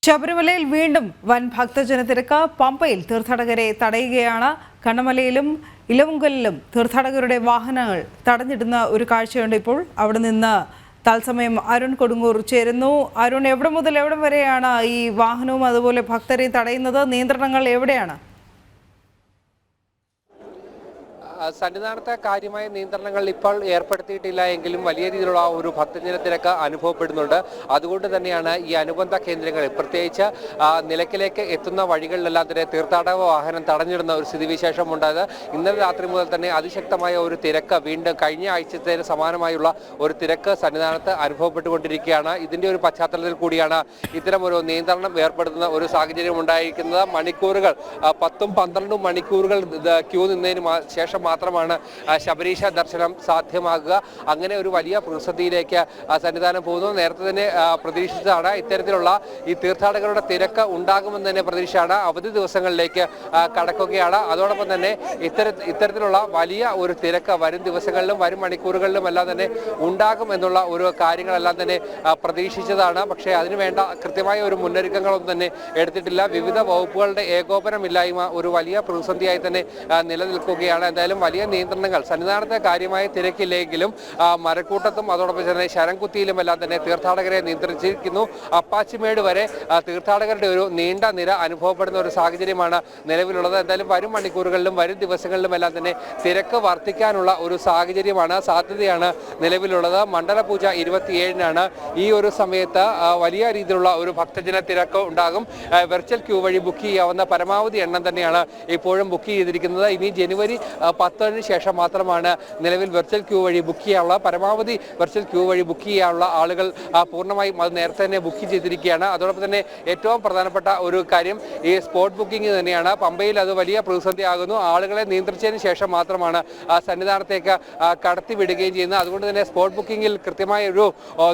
ശബരിമലയിൽ വീണ്ടും വൻ ഭക്തജനത്തിരക്ക്. പമ്പയിൽ തീർത്ഥാടകരെ തടയുകയാണ്. കണ്ണമലയിലും ഇലവുങ്കലിലും തീർത്ഥാടകരുടെ വാഹനങ്ങൾ തടഞ്ഞിടുന്ന ഒരു കാഴ്ചയുണ്ട്. ഇപ്പോൾ അവിടെ നിന്ന് തത്സമയം അരുൺ കൊടുങ്ങൂർ ചേരുന്നു. അരുൺ, എവിടെ മുതൽ എവിടെ വരെയാണ് ഈ വാഹനവും അതുപോലെ ഭക്തരെയും തടയുന്നത്? നിയന്ത്രണങ്ങൾ എവിടെയാണ്? സന്നിധാനത്തെ കാര്യമായ നിയന്ത്രണങ്ങൾ ഇപ്പോൾ ഏർപ്പെടുത്തിയിട്ടില്ല എങ്കിലും വലിയ രീതിയിലുള്ള ഒരു ഭക്തജന തിരക്ക് അനുഭവപ്പെടുന്നുണ്ട്. അതുകൊണ്ട് തന്നെയാണ് ഈ അനുബന്ധ കേന്ദ്രങ്ങളിൽ, പ്രത്യേകിച്ച് നിലയ്ക്കലേക്ക് എത്തുന്ന വഴികളിലെല്ലാം തന്നെ തീർത്ഥാടക വാഹനം തടഞ്ഞിടുന്ന ഒരു സ്ഥിതിവിശേഷം ഉണ്ടായത്. ഇന്നലെ രാത്രി മുതൽ തന്നെ അതിശക്തമായ ഒരു തിരക്ക് വീണ്ടും കഴിഞ്ഞ ആഴ്ചത്തേന് സമാനമായുള്ള ഒരു തിരക്ക് സന്നിധാനത്ത് അനുഭവപ്പെട്ടുകൊണ്ടിരിക്കുകയാണ്. ഇതിന്റെ ഒരു പശ്ചാത്തലത്തിൽ കൂടിയാണ് ഇത്തരം ഒരു നിയന്ത്രണം ഏർപ്പെടുത്തുന്ന ഒരു സാഹചര്യം ഉണ്ടായിരിക്കുന്നത്. മണിക്കൂറുകൾ 10-12 മണിക്കൂറുകൾ ക്യൂ നിന്നതിന് ശേഷം മാത്രമാണ് ശബരീശ ദർശനം സാധ്യമാകുക. അങ്ങനെ ഒരു വലിയ പ്രതിസന്ധിയിലേക്ക് സന്നിധാനം പോകുന്നു. നേരത്തെ തന്നെ പ്രതീക്ഷിച്ചതാണ് ഇത്തരത്തിലുള്ള ഈ തീർത്ഥാടകരുടെ തിരക്ക് ഉണ്ടാകുമെന്ന് തന്നെ പ്രതീക്ഷയാണ്. അവധി ദിവസങ്ങളിലേക്ക് കടക്കുകയാണ്. അതോടൊപ്പം തന്നെ ഇത്തരത്തിലുള്ള വലിയ ഒരു തിരക്ക് വരും ദിവസങ്ങളിലും വരും മണിക്കൂറുകളിലും എല്ലാം തന്നെ ഉണ്ടാകും എന്നുള്ള ഒരു കാര്യങ്ങളെല്ലാം തന്നെ പ്രതീക്ഷിച്ചതാണ്. പക്ഷേ അതിനുവേണ്ട കൃത്യമായ ഒരു മുന്നൊരുക്കങ്ങളൊന്നും തന്നെ എടുത്തിട്ടില്ല. വിവിധ വകുപ്പുകളുടെ ഏകോപനമില്ലായ്മ ഒരു വലിയ പ്രതിസന്ധിയായി തന്നെ നിലനിൽക്കുകയാണ്. എന്തായാലും വലിയ നിയന്ത്രണങ്ങൾ സന്നിധാനത്തെ കാര്യമായ തിരക്കില്ലെങ്കിലും മരക്കൂട്ടത്തും അതോടൊപ്പം തന്നെ ശരംകുത്തിയിലും എല്ലാം തന്നെ തീർത്ഥാടകരെ നിയന്ത്രിച്ചിരിക്കുന്നു. അപ്പാച്ചിമേട് വരെ തീർത്ഥാടകരുടെ ഒരു നീണ്ട നിര അനുഭവപ്പെടുന്ന ഒരു സാഹചര്യമാണ് നിലവിലുള്ളത്. എന്തായാലും വരും മണിക്കൂറുകളിലും വരും ദിവസങ്ങളിലും എല്ലാം തന്നെ തിരക്ക് വർദ്ധിക്കാനുള്ള ഒരു സാധ്യതയാണ് നിലവിലുള്ളത്. മണ്ഡലപൂജ 27-നാണ്. ഈ ഒരു സമയത്ത് വലിയ രീതിയിലുള്ള ഒരു ഭക്തജന തിരക്ക് ഉണ്ടാകും. വെർച്വൽ ക്യൂ വഴി ബുക്ക് ചെയ്യാവുന്ന പരമാവധി എണ്ണം തന്നെയാണ് ഇപ്പോഴും ബുക്ക് ചെയ്തിരിക്കുന്നത്. ഇനി ജനുവരി 10-ന് ശേഷം മാത്രമാണ് നിലവിൽ വെർച്വൽ ക്യൂ വഴി ബുക്ക് ചെയ്യാനുള്ള പരമാവധി വെർച്വൽ ക്യൂ വഴി ബുക്ക് ചെയ്യാനുള്ള ആളുകൾ പൂർണ്ണമായും അത് നേരത്തെ തന്നെ ബുക്ക് ചെയ്തിരിക്കുകയാണ്. അതോടൊപ്പം തന്നെ ഏറ്റവും പ്രധാനപ്പെട്ട ഒരു കാര്യം ഈ സ്പോട്ട് ബുക്കിംഗ് തന്നെയാണ്. പമ്പയിൽ അത് വലിയ പ്രതിസന്ധിയാകുന്നു. ആളുകളെ നിയന്ത്രിച്ചതിന് ശേഷം മാത്രമാണ് സന്നിധാനത്തേക്ക് കടത്തിവിടുകയും ചെയ്യുന്നത്. അതുകൊണ്ട് തന്നെ സ്പോട്ട് ബുക്കിങ്ങിൽ കൃത്യമായ ഒരു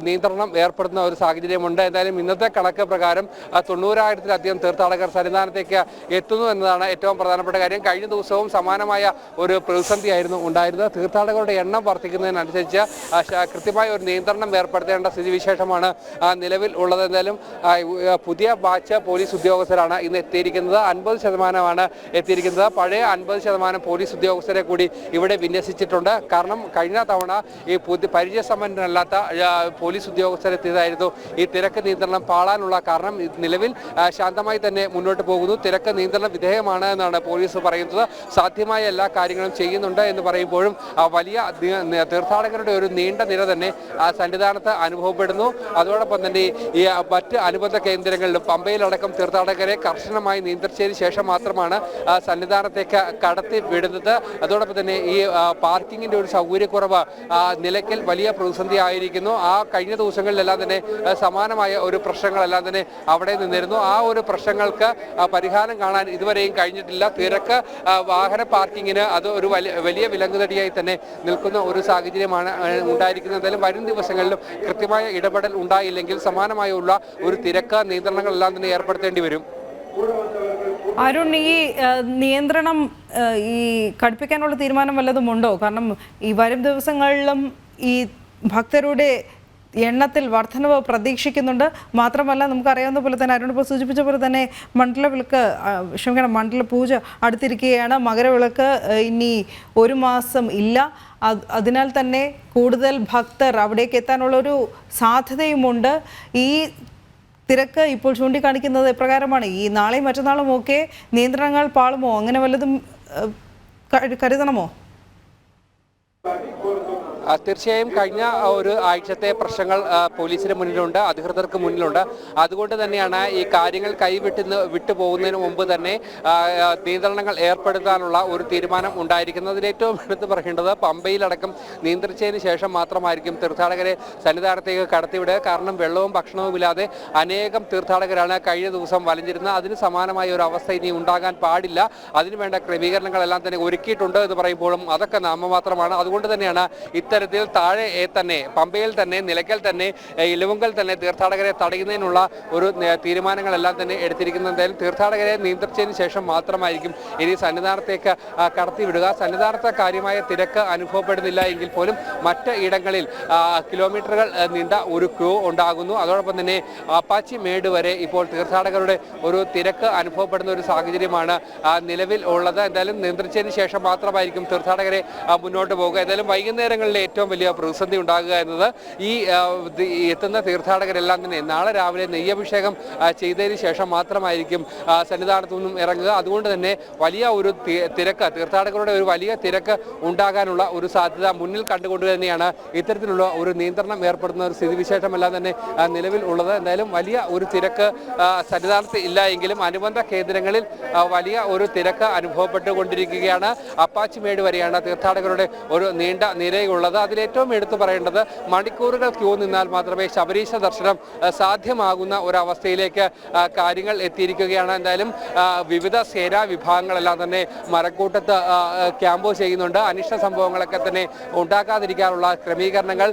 നിയന്ത്രണം ഏർപ്പെടുന്ന ഒരു സാഹചര്യമുണ്ട്. എന്തായാലും ഇന്നത്തെ കണക്ക് പ്രകാരം 90,000-ലധികം തീർത്ഥാടകർ സന്നിധാനത്തേക്ക് എത്തുന്നു എന്നതാണ് ഏറ്റവും പ്രധാനപ്പെട്ട കാര്യം. കഴിഞ്ഞ ദിവസവും സമാനമായ ഒരു പ്രതിസന്ധിയായിരുന്നു ഉണ്ടായിരുന്നത്. തീർത്ഥാടകരുടെ എണ്ണം വർദ്ധിക്കുന്നതിനനുസരിച്ച് കൃത്യമായ ഒരു നിയന്ത്രണം ഏർപ്പെടുത്തേണ്ട സ്ഥിതിവിശേഷമാണ് നിലവിൽ ഉള്ളത്. എന്തായാലും പുതിയ ബാച്ച് പോലീസ് ഉദ്യോഗസ്ഥരാണ് ഇന്ന് എത്തിയിരിക്കുന്നത്. 50% എത്തിയിരിക്കുന്നത്. പഴയ 50% പോലീസ് ഉദ്യോഗസ്ഥരെ കൂടി ഇവിടെ വിന്യസിച്ചിട്ടുണ്ട്. കാരണം കഴിഞ്ഞ തവണ ഈ പരിചയസമ്പന്നരല്ലാത്ത പോലീസ് ഉദ്യോഗസ്ഥരെത്തിയതായിരുന്നു ഈ തിരക്ക് നിയന്ത്രണം പാളാനുള്ള കാരണം. നിലവിൽ ശാന്തമായി തന്നെ മുന്നോട്ട് പോകുന്നു. തിരക്ക് നിയന്ത്രണ വിധേയമാണ് എന്നാണ് പോലീസ് പറയുന്നത്. സാധ്യമായ എല്ലാ കാര്യങ്ങളും ചെയ്യുന്നുണ്ട് എന്ന് പറയുമ്പോഴും വലിയ തീർത്ഥാടകരുടെ ഒരു നീണ്ട നിര തന്നെ സന്നിധാനത്ത് അനുഭവപ്പെടുന്നു. അതോടൊപ്പം തന്നെ ഈ മറ്റ് അനുബന്ധ കേന്ദ്രങ്ങളിലും പമ്പയിലടക്കം തീർത്ഥാടകരെ കർശനമായി നിയന്ത്രിച്ചതിന് ശേഷം മാത്രമാണ് സന്നിധാനത്തേക്ക് കടത്തി വിടുന്നത്. അതോടൊപ്പം തന്നെ ഈ പാർക്കിങ്ങിന്റെ ഒരു സൗകര്യക്കുറവ് നിലയ്ക്കൽ വലിയ പ്രതിസന്ധി ആയിരിക്കുന്നു. കഴിഞ്ഞ ദിവസങ്ങളിലെല്ലാം തന്നെ സമാനമായ ഒരു പ്രശ്നങ്ങളെല്ലാം തന്നെ അവിടെ നിന്നിരുന്നു. ആ ഒരു പ്രശ്നങ്ങൾക്ക് പരിഹാരം കാണാൻ ഇതുവരെയും കഴിഞ്ഞിട്ടില്ല. തിരക്ക് വാഹന പാർക്കിങ്ങിന് അത് ഒരു വലിയ വിലങ്ങുതടിയായി തന്നെ നിൽക്കുന്ന ഒരു സാഹചര്യമാണ് ഉണ്ടായിരിക്കുന്നത്. എന്തായാലും വരും ദിവസങ്ങളിലും കൃത്യമായ ഇടപെടൽ ഉണ്ടായില്ലെങ്കിൽ സമാനമായുള്ള ഒരു തിരക്ക് നിയന്ത്രണങ്ങളെല്ലാം തന്നെ ഏർപ്പെടുത്തേണ്ടി വരും. അരുൺ, ഈ നിയന്ത്രണം ഈ കടുപ്പിക്കാനുള്ള തീരുമാനം വല്ലതുമുണ്ടോ? കാരണം ഈ വരും ദിവസങ്ങളിലും ഈ ഭക്തരുടെ എണ്ണത്തിൽ വർധനവ് പ്രതീക്ഷിക്കുന്നുണ്ട്. മാത്രമല്ല, നമുക്കറിയാവുന്ന പോലെ തന്നെ അരുൺ ഇപ്പോൾ സൂചിപ്പിച്ച പോലെ തന്നെ മണ്ഡലപൂജ അടുത്തിരിക്കുകയാണ്. മകരവിളക്ക് ഇനി 1 മാസം ഇല്ല. അതിനാൽ തന്നെ കൂടുതൽ ഭക്തർ അവിടേക്ക് എത്താനുള്ള ഒരു സാധ്യതയുമുണ്ട്. ഈ തിരക്ക് ഇപ്പോൾ ചൂണ്ടിക്കാണിക്കുന്നത് എപ്രകാരമാണ്? ഈ നാളെയും മറ്റന്നാളും ഒക്കെ നിയന്ത്രണങ്ങൾ പാളുമോ? അങ്ങനെ വല്ലതും കരുതണമോ? തീർച്ചയായും കഴിഞ്ഞ ഒരു ആഴ്ചത്തെ പ്രശ്നങ്ങൾ പോലീസിന് മുന്നിലുണ്ട്, അധികൃതർക്ക് മുന്നിലുണ്ട്. അതുകൊണ്ട് തന്നെയാണ് ഈ കാര്യങ്ങൾ വിട്ടുപോകുന്നതിന് മുമ്പ് തന്നെ നിയന്ത്രണങ്ങൾ ഏർപ്പെടുത്താനുള്ള ഒരു തീരുമാനം ഉണ്ടായിരിക്കുന്നത്. അതിൽ ഏറ്റവും എടുത്ത് പറയേണ്ടത് പമ്പയിലടക്കം നിയന്ത്രിച്ചതിന് ശേഷം മാത്രമായിരിക്കും തീർത്ഥാടകരെ സന്നിധാനത്തേക്ക് കടത്തിവിടുക. കാരണം വെള്ളവും ഭക്ഷണവും ഇല്ലാതെ അനേകം തീർത്ഥാടകരാണ് കഴിഞ്ഞ ദിവസം വലഞ്ഞിരുന്നത്. അതിന് സമാനമായ ഒരു അവസ്ഥ ഇനി ഉണ്ടാകാൻ പാടില്ല. അതിനുവേണ്ട ക്രമീകരണങ്ങളെല്ലാം തന്നെ ഒരുക്കിയിട്ടുണ്ട് എന്ന് പറയുമ്പോഴും അതൊക്കെ നാമമാത്രമാണ്. അതുകൊണ്ട് തന്നെയാണ് ഇത്തരത്തിൽ താഴെ തന്നെ പമ്പയിൽ തന്നെ നിലയ്ക്കൽ തന്നെ ഇലവുങ്കൽ തന്നെ തീർത്ഥാടകരെ തടയുന്നതിനുള്ള ഒരു തീരുമാനങ്ങളെല്ലാം തന്നെ എടുത്തിരിക്കുന്നത്. എന്തായാലും തീർത്ഥാടകരെ നിയന്ത്രിച്ചതിന് ശേഷം മാത്രമായിരിക്കും ഇനി സന്നിധാനത്തേക്ക് കടത്തിവിടുക. സന്നിധാനത്ത് കാര്യമായ തിരക്ക് അനുഭവപ്പെടുന്നില്ല എങ്കിൽ പോലും മറ്റ് ഇടങ്ങളിൽ കിലോമീറ്ററുകൾ നീണ്ട ഒരു ക്യൂ ഉണ്ടാകുന്നു. അതോടൊപ്പം തന്നെ അപ്പാച്ചി മേട് വരെ ഇപ്പോൾ തീർത്ഥാടകരുടെ ഒരു തിരക്ക് അനുഭവപ്പെടുന്ന ഒരു സാഹചര്യമാണ് നിലവിൽ ഉള്ളത്. എന്തായാലും നിയന്ത്രിച്ചതിന് ശേഷം മാത്രമായിരിക്കും തീർത്ഥാടകരെ മുന്നോട്ട് പോകുക. എന്തായാലും വൈകുന്നേരങ്ങളിൽ ഏറ്റവും വലിയ പ്രതിസന്ധി ഉണ്ടാകുക എന്നത് ഈ എത്തുന്ന തീർത്ഥാടകരെല്ലാം തന്നെ നാളെ രാവിലെ നെയ്യഭിഷേകം ചെയ്തതിന് ശേഷം മാത്രമായിരിക്കും സന്നിധാനത്തു നിന്നും ഇറങ്ങുക. അതുകൊണ്ട് തന്നെ വലിയ ഒരു തിരക്ക് തീർത്ഥാടകരുടെ ഒരു വലിയ തിരക്ക് ഉണ്ടാകാനുള്ള ഒരു സാധ്യത മുന്നിൽ കണ്ടുകൊണ്ട് തന്നെയാണ് ഇത്തരത്തിലുള്ള ഒരു നിയന്ത്രണം ഏർപ്പെടുന്ന ഒരു സ്ഥിതിവിശേഷമെല്ലാം തന്നെ നിലവിൽ ഉള്ളത്. എന്തായാലും വലിയ ഒരു തിരക്ക് സന്നിധാനത്ത് ഇല്ല എങ്കിലും അനുബന്ധ കേന്ദ്രങ്ങളിൽ വലിയ ഒരു തിരക്ക് അനുഭവപ്പെട്ടുകൊണ്ടിരിക്കുകയാണ്. അപ്പാച്ചിമേട് വരെയാണ് തീർത്ഥാടകരുടെ ഒരു നീണ്ട നിരയുള്ളത്. അതിലേറ്റവും എടുത്തു പറയേണ്ടത് മണിക്കൂറുകൾ ക്യൂ നിന്നാൽ മാത്രമേ ശബരീശ ദർശനം സാധ്യമാകുന്ന ഒരവസ്ഥയിലേക്ക് കാര്യങ്ങൾ എത്തിയിരിക്കുകയാണ്. എന്തായാലും വിവിധ സേനാ വിഭാഗങ്ങളെല്ലാം തന്നെ മരക്കൂട്ടത്ത് ക്യാമ്പ് ചെയ്യുന്നുണ്ട്. അനിഷ്ട സംഭവങ്ങളൊക്കെ തന്നെ ഉണ്ടാക്കാതിരിക്കാനുള്ള ക്രമീകരണങ്ങൾ,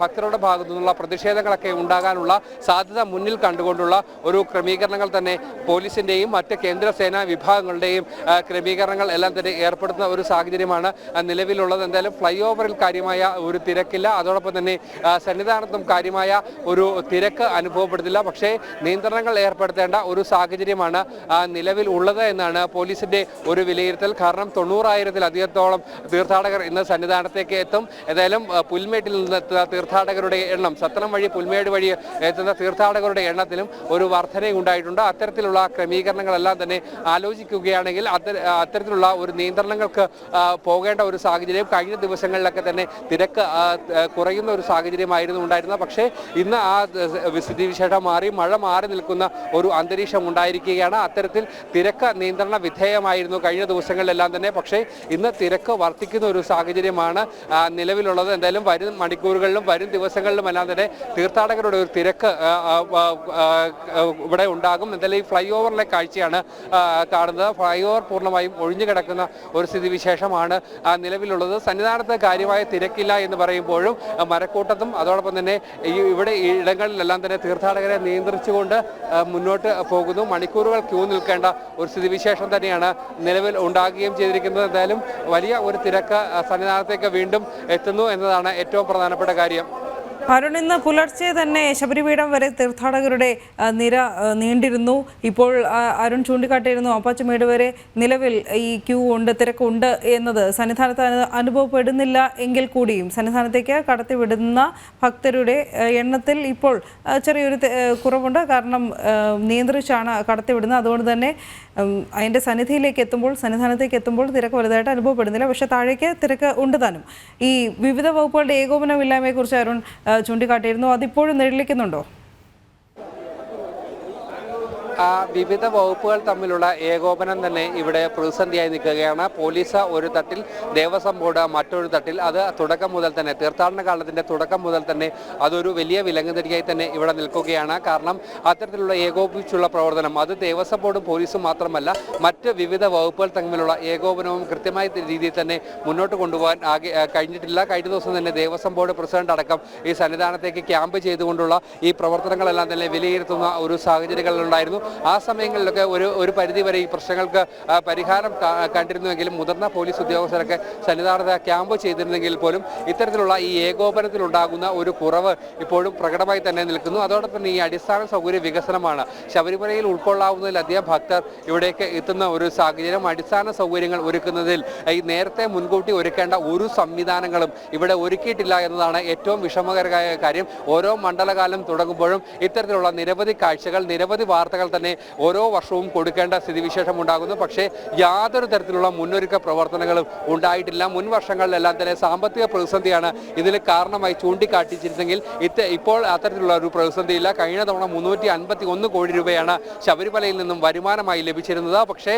ഭക്തരുടെ ഭാഗത്തു നിന്നുള്ള പ്രതിഷേധങ്ങളൊക്കെ ഉണ്ടാകാനുള്ള സാധ്യത മുന്നിൽ കണ്ടുകൊണ്ടുള്ള ഒരു ക്രമീകരണങ്ങൾ തന്നെ പോലീസിന്റെയും മറ്റ് കേന്ദ്ര സേനാ വിഭാഗങ്ങളുടെയും ക്രമീകരണങ്ങൾ എല്ലാം തന്നെ ഏർപ്പെടുത്തുന്ന ഒരു സാഹചര്യമാണ് നിലവിലുള്ളത്. എന്തായാലും ഫ്ലൈ ഓവറിൽ കാര്യമായ ഒരു തിരക്കില്ല. അതോടൊപ്പം തന്നെ സന്നിധാനത്തും കാര്യമായ ഒരു തിരക്ക് അനുഭവപ്പെടുന്നില്ല. പക്ഷേ നിയന്ത്രണങ്ങൾ ഏർപ്പെടുത്തേണ്ട ഒരു സാഹചര്യമാണ് നിലവിൽ ഉള്ളത് എന്നാണ് പോലീസിന്റെ ഒരു വിലയിരുത്തൽ. കാരണം 90,000-ലധികത്തോളം തീർത്ഥാടകർ ഇന്ന് സന്നിധാനത്തേക്ക് എത്തും. ഏതായാലും പുൽമേട്ടിൽ നിന്നെത്തുന്ന തീർത്ഥാടകരുടെ എണ്ണം, സത്രം വഴി പുൽമേട് വഴി എത്തുന്ന തീർത്ഥാടകരുടെ എണ്ണത്തിലും ഒരു വർധനയുണ്ടായിട്ടുണ്ട്. അത്തരത്തിലുള്ള ക്രമീകരണങ്ങളെല്ലാം തന്നെ ആലോചിക്കുകയാണെങ്കിൽ അത്തരത്തിലുള്ള ഒരു നിയന്ത്രണങ്ങൾക്ക് പോകേണ്ട ഒരു സാഹചര്യം കഴിഞ്ഞ ദിവസങ്ങളിലൊക്കെ തന്നെ തിരക്ക് കുറയുന്ന ഒരു സാഹചര്യമായിരുന്നു ഉണ്ടായിരുന്നത്. പക്ഷേ ഇന്ന് ആ സ്ഥിതിവിശേഷം മാറി മഴ മാറി നിൽക്കുന്ന ഒരു അന്തരീക്ഷം ഉണ്ടായിരിക്കുകയാണ്. അത്തരത്തിൽ തിരക്ക് നിയന്ത്രണ വിധേയമായിരുന്നു കഴിഞ്ഞ ദിവസങ്ങളിലെല്ലാം തന്നെ. പക്ഷേ ഇന്ന് തിരക്ക് വർദ്ധിക്കുന്ന ഒരു സാഹചര്യമാണ് നിലവിലുള്ളത്. എന്തായാലും വരും മണിക്കൂറുകളിലും വരും ദിവസങ്ങളിലുമെല്ലാം തന്നെ തീർത്ഥാടകരുടെ ഒരു തിരക്ക് ഇവിടെ ഉണ്ടാകും. എന്തായാലും ഈ ഫ്ലൈ ഓവറിലെ കാഴ്ചയാണ് കാണുന്നത്. ഫ്ലൈ ഓവർ പൂർണ്ണമായും ഒഴിഞ്ഞു കിടക്കുന്ന ഒരു സ്ഥിതിവിശേഷമാണ് നിലവിലുള്ളത്. സന്നിധാനത്ത് കാര്യമായ തിരക്കില്ല എന്ന് പറയുമ്പോഴും മരക്കൂട്ടത്തും അതോടൊപ്പം തന്നെ ഇവിടെ ഇടങ്ങളിലെല്ലാം തന്നെ തീർത്ഥാടകരെ നിയന്ത്രിച്ചുകൊണ്ട് മുന്നോട്ട് പോകുന്നു. മണിക്കൂറുകൾ ക്യൂ നിൽക്കേണ്ട ഒരു സ്ഥിതിവിശേഷം തന്നെയാണ് നിലവിൽ ഉണ്ടാകുകയും ചെയ്തിരിക്കുന്നത്. എന്തായാലും വലിയ ഒരു തിരക്ക് സന്നിധാനത്തേക്ക് വീണ്ടും എത്തുന്നു എന്നതാണ് ഏറ്റവും പ്രധാനപ്പെട്ട കാര്യം. അരുൺ, ഇന്ന് പുലർച്ചെ തന്നെ ശബരിപീഠം വരെ തീർത്ഥാടകരുടെ നിര നീണ്ടിരുന്നു. ഇപ്പോൾ അരുൺ ചൂണ്ടിക്കാട്ടിയിരുന്നു അപ്പാച്ചിമേട് വരെ നിലവിൽ ഈ ക്യൂ ഉണ്ട്, തിരക്കുണ്ട് എന്നത്. സന്നിധാനത്ത് അനുഭവപ്പെടുന്നില്ല എങ്കിൽ കൂടിയും സന്നിധാനത്തേക്ക് കടത്തിവിടുന്ന ഭക്തരുടെ എണ്ണത്തിൽ ഇപ്പോൾ ചെറിയൊരു കുറവുണ്ട്. കാരണം നിയന്ത്രിച്ചാണ് കടത്തിവിടുന്നത്. അതുകൊണ്ട് തന്നെ അതിൻ്റെ സന്നിധാനത്തേക്ക് എത്തുമ്പോൾ തിരക്ക് വലുതായിട്ട് അനുഭവപ്പെടുന്നില്ല. പക്ഷേ താഴേക്ക് തിരക്ക് ഉണ്ട് താനും. ഈ വിവിധ വകുപ്പുകളുടെ ഏകോപനമില്ലായ്മയെക്കുറിച്ച് അരുൺ ചൂണ്ടിക്കാട്ടിയിരുന്നു. അതിപ്പോഴും നിഴലിക്കുന്നുണ്ടോ? വിവിധ വകുപ്പുകൾ തമ്മിലുള്ള ഏകോപനം തന്നെ ഇവിടെ പ്രതിസന്ധിയായി നിൽക്കുകയാണ്. പോലീസ് ഒരു തട്ടിൽ, ദേവസ്വം ബോർഡ് മറ്റൊരു തട്ടിൽ. അത് തുടക്കം മുതൽ തന്നെ, തീർത്ഥാടന കാലത്തിൻ്റെ തുടക്കം മുതൽ തന്നെ അതൊരു വലിയ വിലങ്ങുതടിയായി തന്നെ ഇവിടെ നിൽക്കുകയാണ്. കാരണം അത്തരത്തിലുള്ള ഏകോപിച്ചുള്ള പ്രവർത്തനം അത് ദേവസ്വം ബോർഡും പോലീസും മാത്രമല്ല, മറ്റ് വിവിധ വകുപ്പുകൾ തമ്മിലുള്ള ഏകോപനവും കൃത്യമായ രീതിയിൽ തന്നെ മുന്നോട്ട് കൊണ്ടുപോകാൻ കഴിഞ്ഞിട്ടില്ല. കഴിഞ്ഞ ദിവസം തന്നെ ദേവസ്വം ബോർഡ് പ്രസിഡന്റ് അടക്കം ഈ സന്നിധാനത്തേക്ക് ക്യാമ്പ് ചെയ്തുകൊണ്ടുള്ള ഈ പ്രവർത്തനങ്ങളെല്ലാം തന്നെ വിലയിരുത്തുന്ന ഒരു സാഹചര്യങ്ങളുണ്ടായിരുന്നു. ആ സമയങ്ങളിലൊക്കെ ഒരു പരിധിവരെ ഈ പ്രശ്നങ്ങൾക്ക് പരിഹാരം കണ്ടിരുന്നുവെങ്കിലും മുതിർന്ന പോലീസ് ഉദ്യോഗസ്ഥരൊക്കെ സന്നിധാനത്ത് ക്യാമ്പ് ചെയ്തിരുന്നെങ്കിൽ പോലും ഇത്തരത്തിലുള്ള ഈ ഏകോപനത്തിലുണ്ടാകുന്ന ഒരു കുറവ് ഇപ്പോഴും പ്രകടമായി തന്നെ നിൽക്കുന്നു. അതോടൊപ്പം തന്നെ ഈ അടിസ്ഥാന സൗകര്യ വികസനമാണ്. ശബരിമലയിൽ ഉൾക്കൊള്ളാവുന്നതിലധികം ഭക്തർ ഇവിടേക്ക് എത്തുന്ന ഒരു സാഹചര്യം. അടിസ്ഥാന സൗകര്യങ്ങൾ ഒരുക്കുന്നതിൽ ഈ നേരത്തെ മുൻകൂട്ടി ഒരുക്കേണ്ട ഒരു സംവിധാനങ്ങളും ഇവിടെ ഒരുക്കിയിട്ടില്ല എന്നതാണ് ഏറ്റവും വിഷമകരമായ കാര്യം. ഓരോ മണ്ഡലകാലം തുടങ്ങുമ്പോഴും ഇത്തരത്തിലുള്ള നിരവധി കാഴ്ചകൾ, നിരവധി വാർത്തകൾ തന്നെ ഓരോ വർഷവും കൊടുക്കേണ്ട സ്ഥിതിവിശേഷം ഉണ്ടാകുന്നു. പക്ഷേ യാതൊരു തരത്തിലുള്ള മുന്നൊരുക്ക പ്രവർത്തനങ്ങളും ഉണ്ടായിട്ടില്ല. മുൻ വർഷങ്ങളിലെല്ലാം തന്നെ സാമ്പത്തിക പ്രതിസന്ധിയാണ് ഇതിന് കാരണമായി ചൂണ്ടിക്കാട്ടിച്ചിരുന്നെങ്കിൽ ഇപ്പോൾ അത്തരത്തിലുള്ള ഒരു പ്രതിസന്ധിയില്ല. കഴിഞ്ഞ തവണ 351 കോടി രൂപയാണ് ശബരിമലയിൽ നിന്നും വരുമാനമായി ലഭിച്ചിരുന്നത്. പക്ഷേ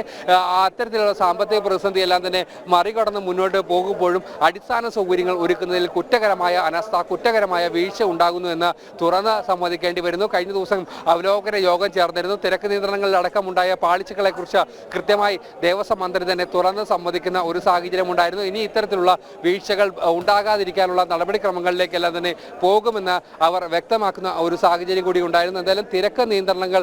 അത്തരത്തിലുള്ള സാമ്പത്തിക പ്രതിസന്ധി എല്ലാം തന്നെ മറികടന്ന് മുന്നോട്ട് പോകുമ്പോഴും അടിസ്ഥാന സൗകര്യങ്ങൾ ഒരുക്കുന്നതിൽ കുറ്റകരമായ അനാസ്ഥ, കുറ്റകരമായ വീഴ്ച ഉണ്ടാകുന്നു എന്ന് തുറന്ന് സമ്മതിക്കേണ്ടി വരുന്നു. കഴിഞ്ഞ ദിവസം അവലോകന യോഗം ചേർന്നിരുന്നു. തിരക്ക് നിയന്ത്രണങ്ങളിൽ അടക്കമുണ്ടായ പാളിച്ചകളെക്കുറിച്ച് കൃത്യമായി ദേവസ്വം മന്ത്രി തന്നെ തുറന്ന് സമ്മതിക്കുന്ന ഒരു സാഹചര്യം ഉണ്ടായിരുന്നു. ഇനി ഇത്തരത്തിലുള്ള വീഴ്ചകൾ ഉണ്ടാകാതിരിക്കാനുള്ള നടപടിക്രമങ്ങളിലേക്കെല്ലാം തന്നെ പോകുമെന്ന് അവർ വ്യക്തമാക്കുന്ന ഒരു സാഹചര്യം കൂടി ഉണ്ടായിരുന്നു. എന്തായാലും തിരക്ക് നിയന്ത്രണങ്ങൾ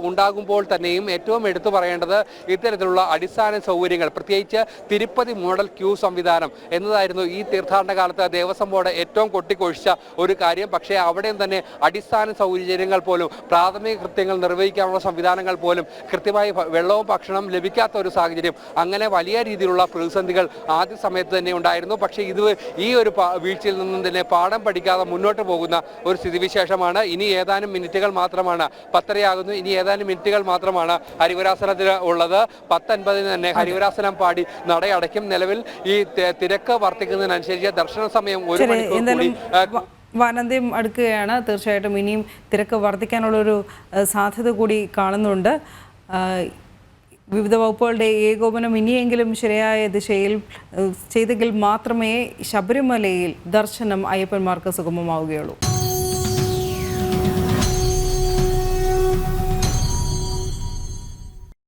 ഉണ്ടാകുമ്പോൾ തന്നെയും ഏറ്റവും എടുത്തു പറയേണ്ടത് ഇത്തരത്തിലുള്ള അടിസ്ഥാന സൗകര്യങ്ങൾ, പ്രത്യേകിച്ച് തിരുപ്പതി മോഡൽ ക്യൂ സംവിധാനം എന്നതായിരുന്നു ഈ തീർത്ഥാടന കാലത്ത് ദേവസ്വം ബോർഡ് ഏറ്റവും കൊട്ടിക്കൊഴിച്ച ഒരു കാര്യം. പക്ഷേ അവിടെയും തന്നെ അടിസ്ഥാന സൗകര്യങ്ങൾ പോലും, പ്രാഥമിക കൃത്യങ്ങൾ നിർവഹിക്കാനുള്ള സംവിധാനങ്ങൾ പോലും, കൃത്യമായി വെള്ളവും ഭക്ഷണം ലഭിക്കാത്ത ഒരു സാഹചര്യം, അങ്ങനെ വലിയ രീതിയിലുള്ള പ്രതിസന്ധികൾ ആദ്യ സമയത്ത് തന്നെ ഉണ്ടായിരുന്നു. പക്ഷേ ഈ ഒരു വീഴ്ചയിൽ നിന്നും തന്നെ പാഠം പഠിക്കാതെ മുന്നോട്ട് പോകുന്ന ഒരു സ്ഥിതിവിശേഷമാണ്. ഇനി ഏതാനും മിനിറ്റുകൾ മാത്രമാണ്, 10:30 ഇനി ഏതാനും മിനിറ്റുകൾ മാത്രമാണ് ഹരിവരാസനത്തിന് ഉള്ളത്. 10:50 തന്നെ ഹരിവരാസനം പാടി നടയടയ്ക്കും. നിലവിൽ ഈ തിരക്ക് വർദ്ധിക്കുന്നതിനനുസരിച്ച് ദർശന സമയം 1 മണിക്കൂർ കൂടി വാരാന്ത്യം അടുക്കുകയാണ്. തീർച്ചയായിട്ടും ഇനിയും തിരക്ക് വർദ്ധിക്കാനുള്ളൊരു സാധ്യത കൂടി കാണുന്നുണ്ട്. വിവിധ വകുപ്പുകളുടെ ഏകോപനം ഇനിയെങ്കിലും ശരിയായ ദിശയിൽ ചെയ്തെങ്കിൽ മാത്രമേ ശബരിമലയിൽ ദർശനം അയ്യപ്പന്മാർക്ക് സുഗമമാവുകയുള്ളൂ.